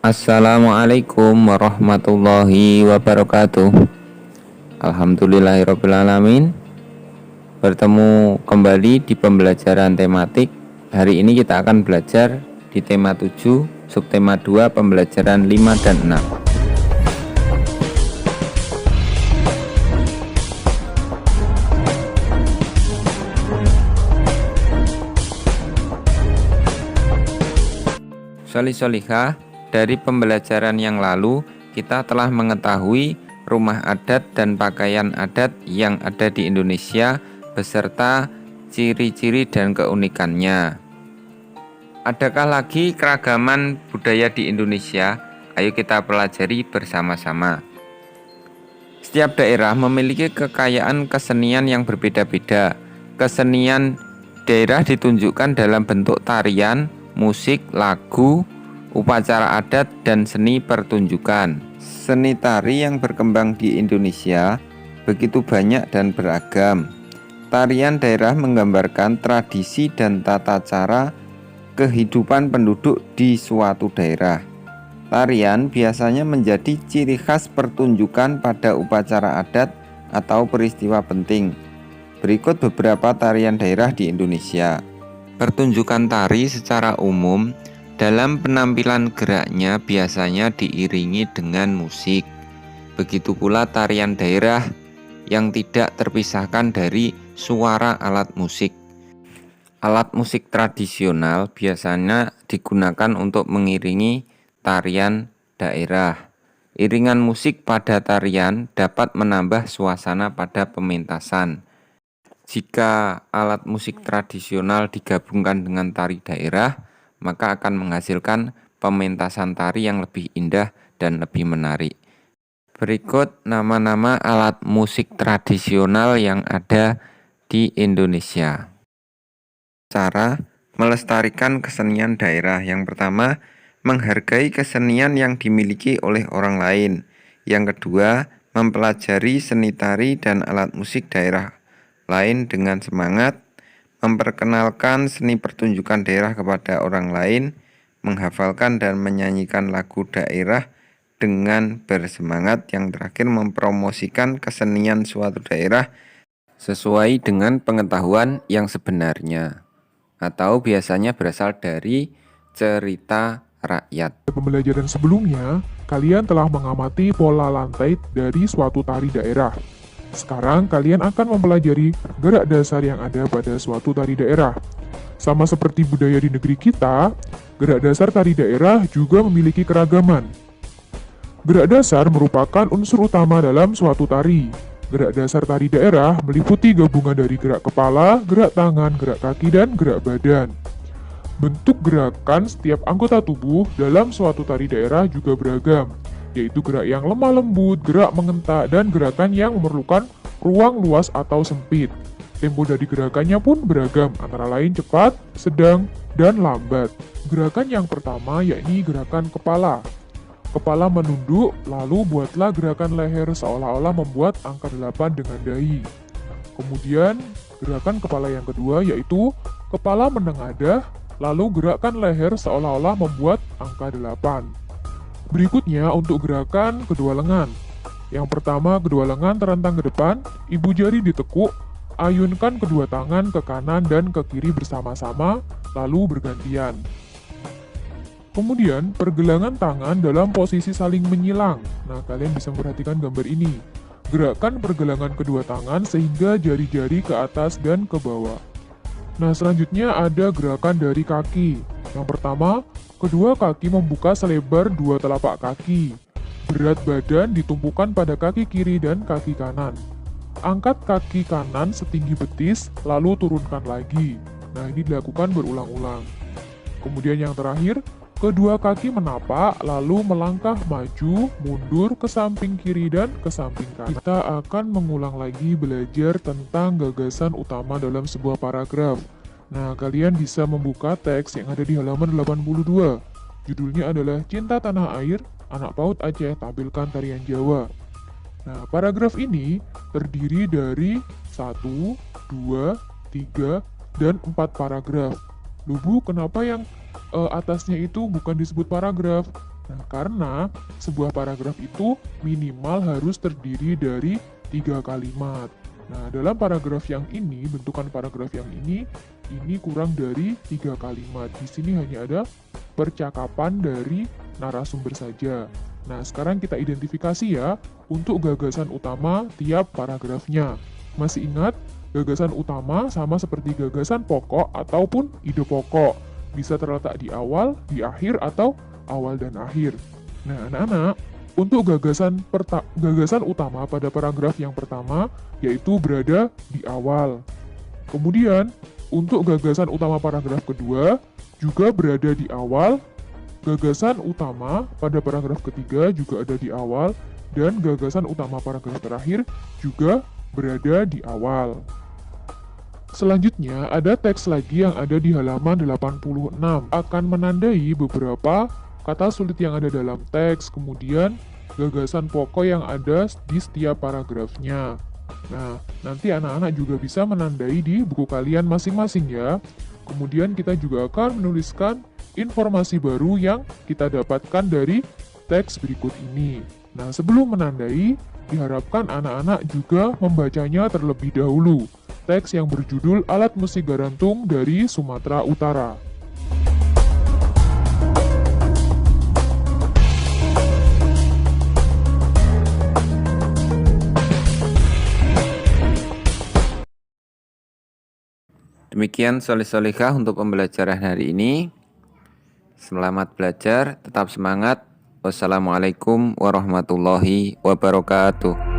Assalamualaikum warahmatullahi wabarakatuh. Alhamdulillahirrabbilalamin. Bertemu kembali di pembelajaran tematik. Hari ini kita akan belajar di tema 7, subtema 2, pembelajaran 5 dan 6. Solih-solihah, dari pembelajaran yang lalu kita telah mengetahui rumah adat dan pakaian adat yang ada di Indonesia beserta ciri-ciri dan keunikannya. Adakah lagi keragaman budaya di Indonesia? Ayo kita pelajari bersama-sama. Setiap daerah memiliki kekayaan kesenian yang berbeda-beda. Kesenian daerah ditunjukkan dalam bentuk tarian, musik, lagu, upacara adat, dan seni pertunjukan. Seni tari yang berkembang di Indonesia begitu banyak dan beragam. Tarian daerah menggambarkan tradisi dan tata cara kehidupan penduduk di suatu daerah. Tarian biasanya menjadi ciri khas pertunjukan pada upacara adat atau peristiwa penting. Berikut beberapa tarian daerah di Indonesia. Pertunjukan tari secara umum dalam penampilan geraknya biasanya diiringi dengan musik. Begitu pula tarian daerah yang tidak terpisahkan dari suara alat musik. Alat musik tradisional biasanya digunakan untuk mengiringi tarian daerah. Iringan musik pada tarian dapat menambah suasana pada pementasan. Jika alat musik tradisional digabungkan dengan tari daerah, maka akan menghasilkan pementasan tari yang lebih indah dan lebih menarik. Berikut nama-nama alat musik tradisional yang ada di Indonesia. Cara melestarikan kesenian daerah. Yang pertama, menghargai kesenian yang dimiliki oleh orang lain. Yang kedua, mempelajari seni tari dan alat musik daerah lain dengan semangat, memperkenalkan seni pertunjukan daerah kepada orang lain, menghafalkan dan menyanyikan lagu daerah dengan bersemangat. Yang terakhir, mempromosikan kesenian suatu daerah sesuai dengan pengetahuan yang sebenarnya, atau biasanya berasal dari cerita rakyat. Pembelajaran sebelumnya, kalian telah mengamati pola lantai dari suatu tari daerah. Sekarang kalian akan mempelajari gerak dasar yang ada pada suatu tari daerah. Sama seperti budaya di negeri kita, gerak dasar tari daerah juga memiliki keragaman. Gerak dasar merupakan unsur utama dalam suatu tari. Gerak dasar tari daerah meliputi gabungan dari gerak kepala, gerak tangan, gerak kaki, dan gerak badan. Bentuk gerakan setiap anggota tubuh dalam suatu tari daerah juga beragam, yaitu gerak yang lemah lembut, gerak mengentak, dan gerakan yang memerlukan ruang luas atau sempit. Tempo dari gerakannya pun beragam, antara lain cepat, sedang, dan lambat. Gerakan yang pertama yakni gerakan kepala. Kepala menunduk, lalu buatlah gerakan leher seolah-olah membuat angka 8 dengan dahi. Kemudian, gerakan kepala yang kedua yaitu kepala menengadah, lalu gerakan leher seolah-olah membuat angka 8. Berikutnya untuk gerakan kedua lengan. Yang pertama, kedua lengan terentang ke depan, ibu jari ditekuk, ayunkan kedua tangan ke kanan dan ke kiri bersama-sama, lalu bergantian. Kemudian, pergelangan tangan dalam posisi saling menyilang. Nah, kalian bisa memperhatikan gambar ini. Gerakan pergelangan kedua tangan sehingga jari-jari ke atas dan ke bawah. Nah, selanjutnya ada gerakan dari kaki. Yang pertama, kedua kaki membuka selebar dua telapak kaki. Berat badan ditumpukan pada kaki kiri dan kaki kanan. Angkat kaki kanan setinggi betis, lalu turunkan lagi. Nah, ini dilakukan berulang-ulang. Kemudian yang terakhir, kedua kaki menapak, lalu melangkah maju, mundur ke samping kiri dan ke samping kanan. Kita akan mengulang lagi belajar tentang gagasan utama dalam sebuah paragraf. Nah, kalian bisa membuka teks yang ada di halaman 82. Judulnya adalah Cinta Tanah Air, Anak PAUD Aceh Tampilkan Tarian Jawa. Nah, paragraf ini terdiri dari 1, 2, 3, dan 4 paragraf. Loh Bu, kenapa yang atasnya itu bukan disebut paragraf? Nah, karena sebuah paragraf itu minimal harus terdiri dari 3 kalimat. Nah, dalam paragraf yang ini, bentukan paragraf yang ini kurang dari 3 kalimat. Di sini hanya ada percakapan dari narasumber saja. Nah, sekarang kita identifikasi ya untuk gagasan utama tiap paragrafnya. Masih ingat, gagasan utama sama seperti gagasan pokok ataupun ide pokok. Bisa terletak di awal, di akhir, atau awal dan akhir. Nah, anak-anak, untuk gagasan utama pada paragraf yang pertama, yaitu berada di awal. Kemudian, untuk gagasan utama paragraf kedua, juga berada di awal. Gagasan utama pada paragraf ketiga juga ada di awal. Dan gagasan utama paragraf terakhir juga berada di awal. Selanjutnya, ada teks lagi yang ada di halaman 86. Akan menandai beberapa kata sulit yang ada dalam teks, kemudian gagasan pokok yang ada di setiap paragrafnya. Nah, nanti anak-anak juga bisa menandai di buku kalian masing-masing ya. Kemudian kita juga akan menuliskan informasi baru yang kita dapatkan dari teks berikut ini. Nah, sebelum menandai, diharapkan anak-anak juga membacanya terlebih dahulu. Teks yang berjudul Alat Musik Garantung dari Sumatera Utara. Demikian soleh-solehah untuk pembelajaran hari ini. Selamat belajar, tetap semangat. Wassalamualaikum warahmatullahi wabarakatuh.